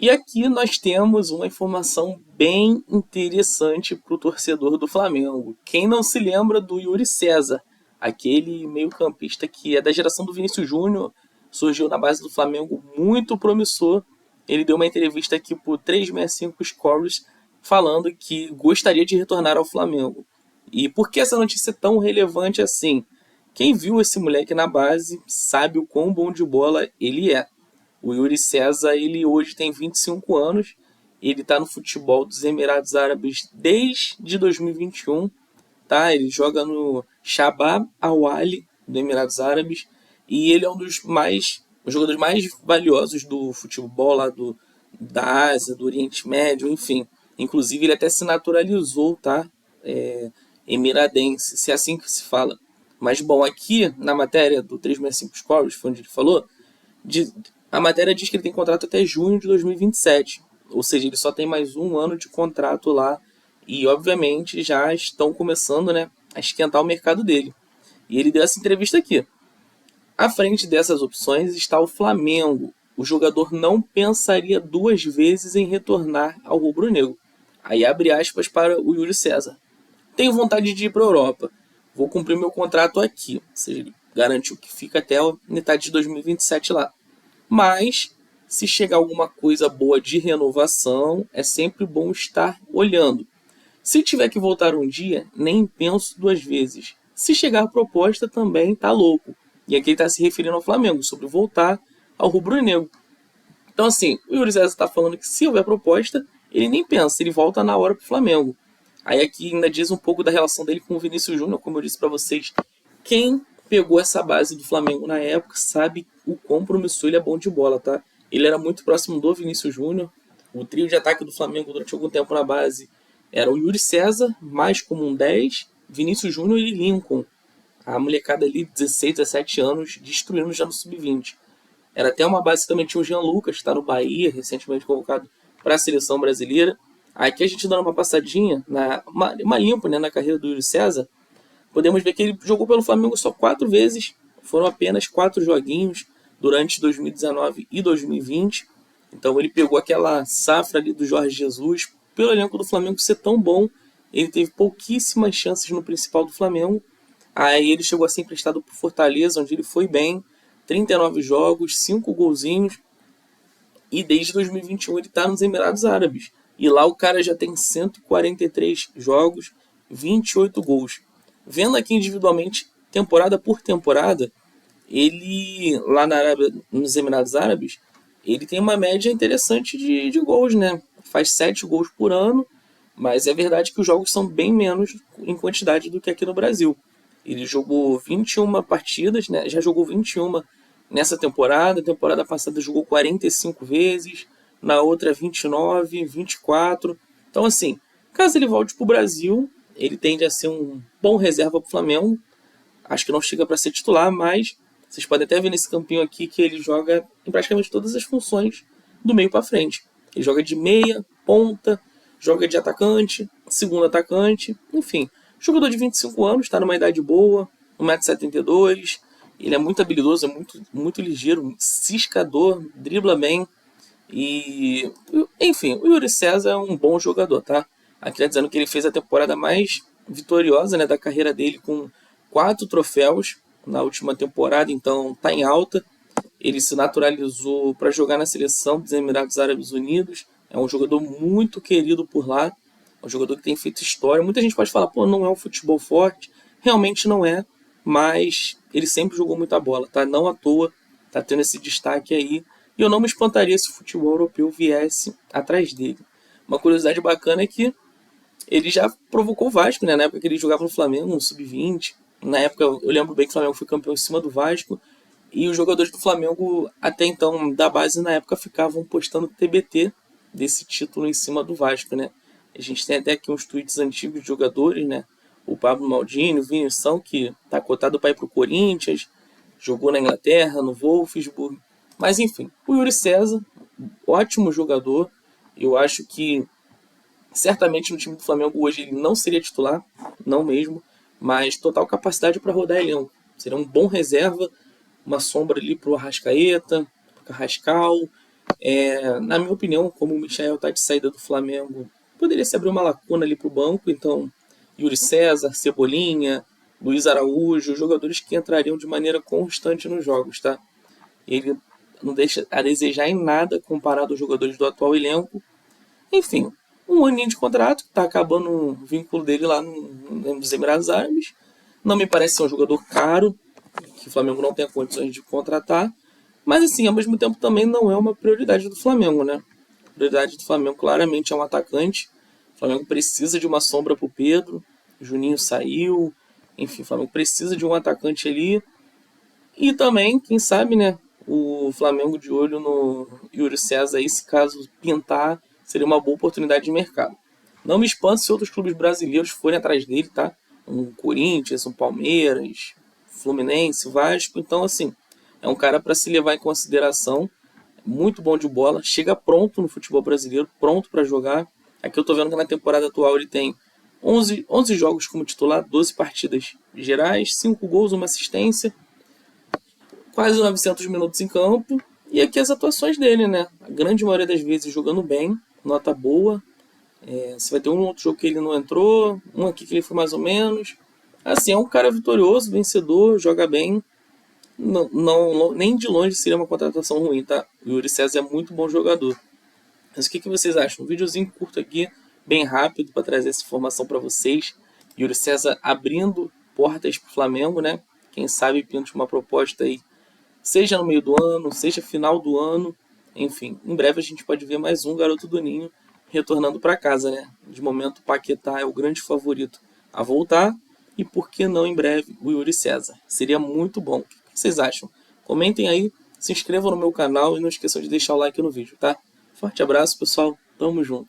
E aqui nós temos uma informação bem interessante para o torcedor do Flamengo. Quem não se lembra do Yuri César, aquele meio-campista que é da geração do Vinícius Júnior, surgiu na base do Flamengo muito promissor. Ele deu uma entrevista aqui para o 365 Scores falando que gostaria de retornar ao Flamengo. E por que essa notícia é tão relevante assim? Quem viu esse moleque na base sabe o quão bom de bola ele é. O Yuri César, ele hoje tem 25 anos, ele está no futebol dos Emirados Árabes desde 2021, tá? Ele joga no Shabab Al-Ahly dos Emirados Árabes e ele é um dos jogadores mais valiosos do futebol lá da Ásia, do Oriente Médio, enfim. Inclusive ele até se naturalizou, tá? Emiradense, se é assim que se fala. Mas bom, aqui na matéria do 365 Scores, foi onde ele falou, de, a matéria diz que ele tem contrato até junho de 2027. Ou seja, ele só tem mais um ano de contrato lá. E, obviamente, já estão começando, né, a esquentar o mercado dele. E ele deu essa entrevista aqui. À frente dessas opções está o Flamengo. O jogador não pensaria duas vezes em retornar ao rubro-negro. Aí abre aspas para o Yuri César. Tenho vontade de ir para a Europa. Vou cumprir meu contrato aqui. Ou seja, ele garantiu que fica até a metade de 2027 lá. Mas, se chegar alguma coisa boa de renovação, é sempre bom estar olhando. Se tiver que voltar um dia, nem penso duas vezes. Se chegar a proposta, também tá louco. E aqui ele está se referindo ao Flamengo, sobre voltar ao rubro-negro. Então, assim, o Yuri César está falando que se houver proposta, ele nem pensa, ele volta na hora pro Flamengo. Aí aqui ainda diz um pouco da relação dele com o Vinícius Júnior, como eu disse para vocês. Quem pegou essa base do Flamengo na época sabe o quão promissor ele é bom de bola, tá? Ele era muito próximo do Vinícius Júnior. O trio de ataque do Flamengo durante algum tempo na base era o Yuri César, mais como um 10, Vinícius Júnior e Lincoln. A molecada ali, 16, 17 anos, destruindo já no sub-20. Era até uma base que também tinha o Jean Lucas, que está no Bahia, recentemente convocado para a seleção brasileira. Aqui a gente dando uma passadinha, uma limpa, né, na carreira do Yuri César, podemos ver que ele jogou pelo Flamengo só 4 vezes, foram apenas 4 joguinhos durante 2019 e 2020. Então ele pegou aquela safra ali do Jorge Jesus. Pelo elenco do Flamengo ser tão bom, ele teve pouquíssimas chances no principal do Flamengo. Aí ele chegou a ser emprestado para o Fortaleza, onde ele foi bem, 39 jogos, 5 golzinhos, e desde 2021 ele está nos Emirados Árabes. E lá o cara já tem 143 jogos, 28 gols. Vendo aqui individualmente, temporada por temporada, ele, lá na Arábia, nos Emirados Árabes, ele tem uma média interessante de gols, né? Faz 7 gols por ano, mas é verdade que os jogos são bem menos em quantidade do que aqui no Brasil. Ele jogou 21 partidas, né? Já jogou 21 nessa temporada. A temporada passada jogou 45 vezes, na outra 29, 24. Então, assim, caso ele volte para o Brasil, ele tende a ser um bom reserva para o Flamengo. Acho que não chega para ser titular, mas vocês podem até ver nesse campinho aqui que ele joga em praticamente todas as funções do meio para frente. Ele joga de meia, ponta, joga de atacante, segundo atacante, enfim. Jogador de 25 anos, está numa idade boa, 1,72 m. Ele é muito habilidoso, é muito ligeiro, ciscador, dribla bem. E, enfim, o Yuri César é um bom jogador, tá? Aqui tá dizendo que ele fez a temporada mais vitoriosa, né, da carreira dele, com 4 troféus na última temporada, então tá em alta. Ele se naturalizou para jogar na seleção dos Emirados Árabes Unidos. É um jogador muito querido por lá. É um jogador que tem feito história. Muita gente pode falar, pô, não é um futebol forte. Realmente não é, mas ele sempre jogou muita bola, tá? Não à toa tá tendo esse destaque aí. E eu não me espantaria se o futebol europeu viesse atrás dele. Uma curiosidade bacana é que ele já provocou o Vasco, né? Na época que ele jogava no Flamengo, no Sub-20. Na época, eu lembro bem que o Flamengo foi campeão em cima do Vasco. E os jogadores do Flamengo, até então, da base na época, ficavam postando TBT desse título em cima do Vasco, né? A gente tem até aqui uns tweets antigos de jogadores, né? O Pablo Maldini, o Vinição, que tá cotado para ir pro Corinthians, jogou na Inglaterra, no Wolfsburg. Mas enfim, o Yuri César, ótimo jogador. Eu acho que certamente no time do Flamengo hoje ele não seria titular, não mesmo, mas total capacidade para rodar elenco. Seria um bom reserva, uma sombra ali pro Arrascaeta, pro Carrascal, Na minha opinião, como o Michael está de saída do Flamengo, poderia se abrir uma lacuna ali para o banco, então Yuri César, Cebolinha, Luiz Araújo, jogadores que entrariam de maneira constante nos jogos, tá? Ele não deixa a desejar em nada comparado aos jogadores do atual elenco. Enfim, um aninho de contrato, que está acabando o vínculo dele lá nos Emirados Árabes. Não me parece ser um jogador caro, que o Flamengo não tenha condições de contratar. Mas assim, ao mesmo tempo também não é uma prioridade do Flamengo, né? A prioridade do Flamengo claramente é um atacante. O Flamengo precisa de uma sombra pro Pedro. O Juninho saiu. Enfim, o Flamengo precisa de um atacante ali. E também, quem sabe, né? O Flamengo de olho no Yuri César aí, se caso pintar, seria uma boa oportunidade de mercado. Não me espanto se outros clubes brasileiros forem atrás dele, tá? Um Corinthians, um Palmeiras, Fluminense, Vasco. Então, assim, é um cara para se levar em consideração. Muito bom de bola, chega pronto no futebol brasileiro, pronto para jogar. Aqui eu tô vendo que na temporada atual ele tem 11 jogos como titular, 12 partidas gerais, 5 gols, uma assistência, quase 900 minutos em campo. E aqui as atuações dele, né? A grande maioria das vezes jogando bem, nota boa. Você vai ter um outro jogo que ele não entrou, um aqui que ele foi mais ou menos. Assim, é um cara vitorioso, vencedor, joga bem. Não, nem de longe seria uma contratação ruim, tá? O Yuri César é muito bom jogador. Mas o que vocês acham? Um videozinho curto aqui, bem rápido, para trazer essa informação para vocês. Yuri César abrindo portas para o Flamengo, né? Quem sabe pinta uma proposta aí, seja no meio do ano, seja final do ano. Enfim, em breve a gente pode ver mais um garoto do Ninho retornando para casa, né? De momento, o Paquetá é o grande favorito a voltar. E por que não em breve o Yuri César? Seria muito bom. O que vocês acham? Comentem aí, se inscrevam no meu canal e não esqueçam de deixar o like no vídeo, tá? Forte abraço, pessoal. Tamo junto.